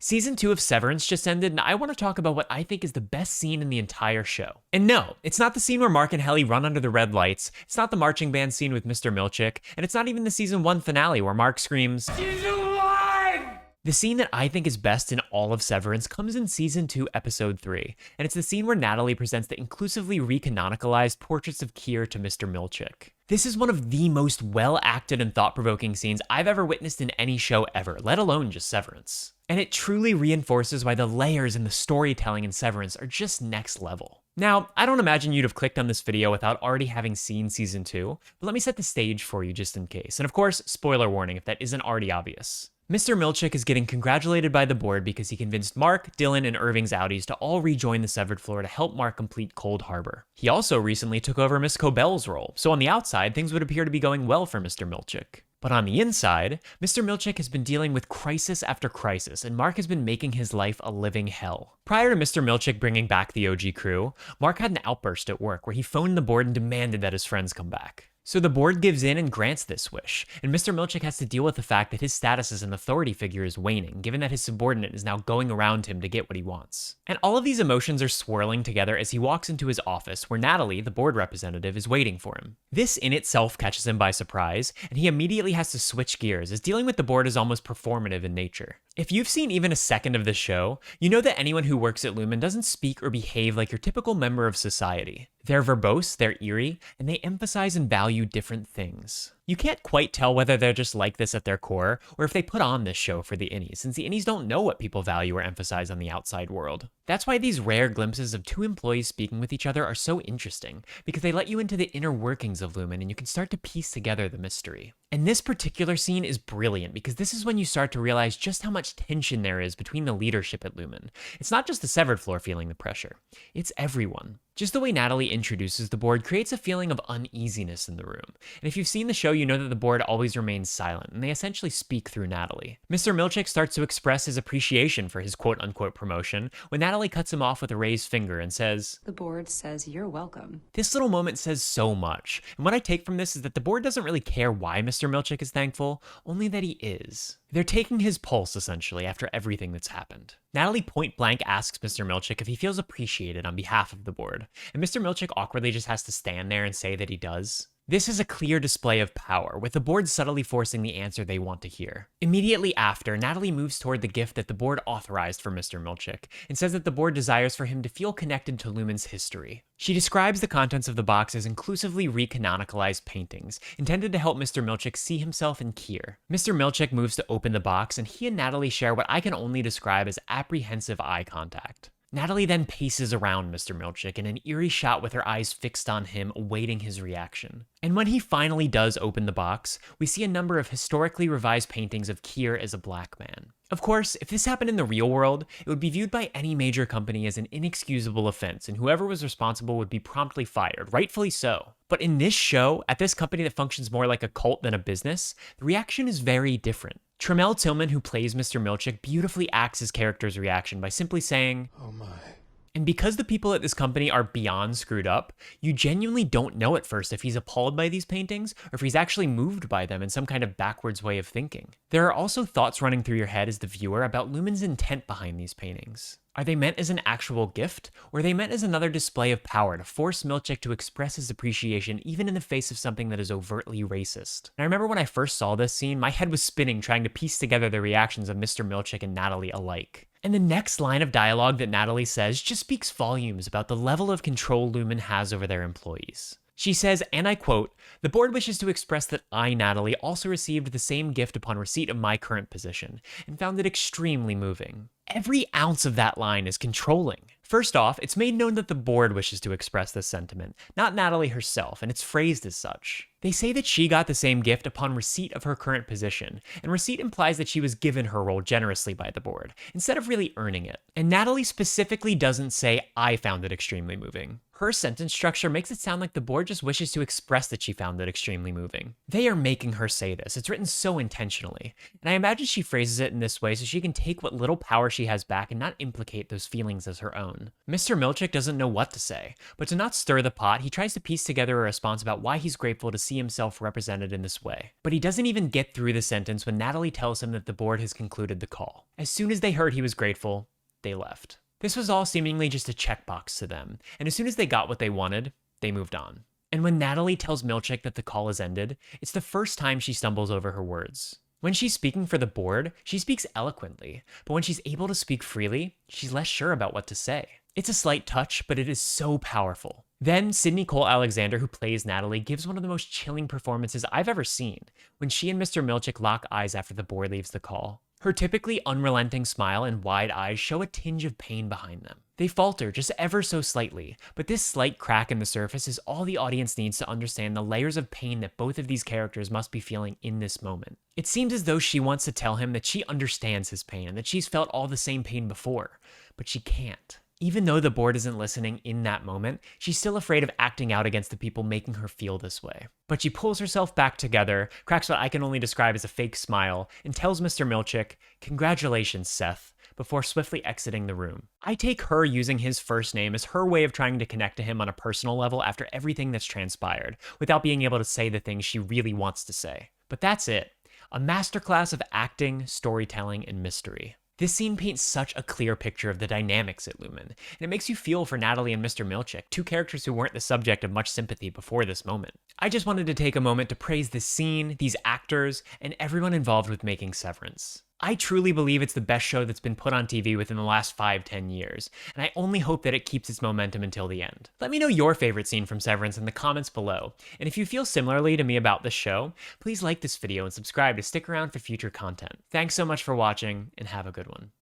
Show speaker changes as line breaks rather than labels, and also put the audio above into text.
Season 2 of Severance just ended, and I want to talk about what I think is the best scene in the entire show. And no, it's not the scene where Mark and Helly run under the red lights, it's not the marching band scene with Mr. Milchick, and it's not even the season 1 finale where Mark screams, "He's alive!" The scene that I think is best in all of Severance comes in season 2, episode 3, and it's the scene where Natalie presents the inclusively recanonicalized portraits of Keir to Mr. Milchick. This is one of the most well-acted and thought-provoking scenes I've ever witnessed in any show ever, let alone just Severance. And it truly reinforces why the layers in the storytelling in Severance are just next level. Now, I don't imagine you'd have clicked on this video without already having seen season 2, but let me set the stage for you just in case. And of course, spoiler warning if that isn't already obvious. Mr. Milchick is getting congratulated by the board because he convinced Mark, Dylan, and Irving's Audis to all rejoin the Severed Floor to help Mark complete Cold Harbor. He also recently took over Miss Cobell's role, so on the outside, things would appear to be going well for Mr. Milchick. But on the inside, Mr. Milchick has been dealing with crisis after crisis, and Mark has been making his life a living hell. Prior to Mr. Milchick bringing back the OG crew, Mark had an outburst at work where he phoned the board and demanded that his friends come back. So the board gives in and grants this wish, and Mr. Milchick has to deal with the fact that his status as an authority figure is waning, given that his subordinate is now going around him to get what he wants. And all of these emotions are swirling together as he walks into his office, where Natalie, the board representative, is waiting for him. This in itself catches him by surprise, and he immediately has to switch gears, as dealing with the board is almost performative in nature. If you've seen even a second of this show, you know that anyone who works at Lumen doesn't speak or behave like your typical member of society. They're verbose, they're eerie, and they emphasize and value different things. You can't quite tell whether they're just like this at their core, or if they put on this show for the innies, since the innies don't know what people value or emphasize on the outside world. That's why these rare glimpses of two employees speaking with each other are so interesting, because they let you into the inner workings of Lumen and you can start to piece together the mystery. And this particular scene is brilliant because this is when you start to realize just how much tension there is between the leadership at Lumen. It's not just the Severed Floor feeling the pressure, it's everyone. Just the way Natalie introduces the board creates a feeling of uneasiness in the room. And if you've seen the show, you know that the board always remains silent, and they essentially speak through Natalie. Mr. Milchick starts to express his appreciation for his quote-unquote promotion when Natalie cuts him off with a raised finger and says,
"The board says you're welcome."
This little moment says so much, and what I take from this is that the board doesn't really care why Mr. Milchick is thankful, only that he is. They're taking his pulse, essentially, after everything that's happened. Natalie point-blank asks Mr. Milchick if he feels appreciated on behalf of the board, and Mr. Milchick awkwardly just has to stand there and say that he does. This is a clear display of power, with the board subtly forcing the answer they want to hear. Immediately after, Natalie moves toward the gift that the board authorized for Mr. Milchick, and says that the board desires for him to feel connected to Lumen's history. She describes the contents of the box as inclusively recanonicalized paintings, intended to help Mr. Milchick see himself in Keir. Mr. Milchick moves to open the box, and he and Natalie share what I can only describe as apprehensive eye contact. Natalie then paces around Mr. Milchick in an eerie shot with her eyes fixed on him, awaiting his reaction. And when he finally does open the box, we see a number of historically revised paintings of Keir as a black man. Of course, if this happened in the real world, it would be viewed by any major company as an inexcusable offense, and whoever was responsible would be promptly fired, rightfully so. But in this show, at this company that functions more like a cult than a business, the reaction is very different. Tremel Tillman, who plays Mr. Milchick, beautifully acts his character's reaction by simply saying, "Oh my." And because the people at this company are beyond screwed up, you genuinely don't know at first if he's appalled by these paintings or if he's actually moved by them in some kind of backwards way of thinking. There are also thoughts running through your head as the viewer about Lumen's intent behind these paintings. Are they meant as an actual gift, or are they meant as another display of power to force Milchick to express his appreciation even in the face of something that is overtly racist? And I remember when I first saw this scene, my head was spinning trying to piece together the reactions of Mr. Milchick and Natalie alike. And the next line of dialogue that Natalie says just speaks volumes about the level of control Lumen has over their employees. She says, and I quote, "The board wishes to express that I, Natalie, also received the same gift upon receipt of my current position, and found it extremely moving." Every ounce of that line is controlling. First off, it's made known that the board wishes to express this sentiment, not Natalie herself, and it's phrased as such. They say that she got the same gift upon receipt of her current position, and receipt implies that she was given her role generously by the board, instead of really earning it. And Natalie specifically doesn't say, "I found it extremely moving." Her sentence structure makes it sound like the board just wishes to express that she found it extremely moving. They are making her say this. It's written so intentionally. And I imagine she phrases it in this way so she can take what little power she has back and not implicate those feelings as her own. tone. Mr. Milchick doesn't know what to say, but to not stir the pot, he tries to piece together a response about why he's grateful to see himself represented in this way. But he doesn't even get through the sentence when Natalie tells him that the board has concluded the call. As soon as they heard he was grateful, they left. This was all seemingly just a checkbox to them, and as soon as they got what they wanted, they moved on. And when Natalie tells Milchick that the call has ended, it's the first time she stumbles over her words. When she's speaking for the board, she speaks eloquently, but when she's able to speak freely, she's less sure about what to say. It's a slight touch, but it is so powerful. Then, Sydney Cole-Alexander, who plays Natalie, gives one of the most chilling performances I've ever seen when she and Mr. Milchick lock eyes after the board leaves the call. Her typically unrelenting smile and wide eyes show a tinge of pain behind them. They falter just ever so slightly, but this slight crack in the surface is all the audience needs to understand the layers of pain that both of these characters must be feeling in this moment. It seems as though she wants to tell him that she understands his pain and that she's felt all the same pain before, but she can't. Even though the board isn't listening in that moment, she's still afraid of acting out against the people making her feel this way. But she pulls herself back together, cracks what I can only describe as a fake smile, and tells Mr. Milchick, "Congratulations, Seth," before swiftly exiting the room. I take her using his first name as her way of trying to connect to him on a personal level after everything that's transpired, without being able to say the things she really wants to say. But that's it. A masterclass of acting, storytelling, and mystery. This scene paints such a clear picture of the dynamics at Lumen, and it makes you feel for Natalie and Mr. Milchick, two characters who weren't the subject of much sympathy before this moment. I just wanted to take a moment to praise this scene, these actors, and everyone involved with making Severance. I truly believe it's the best show that's been put on TV within the last 5-10 years, and I only hope that it keeps its momentum until the end. Let me know your favorite scene from Severance in the comments below, and if you feel similarly to me about this show, please like this video and subscribe to stick around for future content. Thanks so much for watching, and have a good one.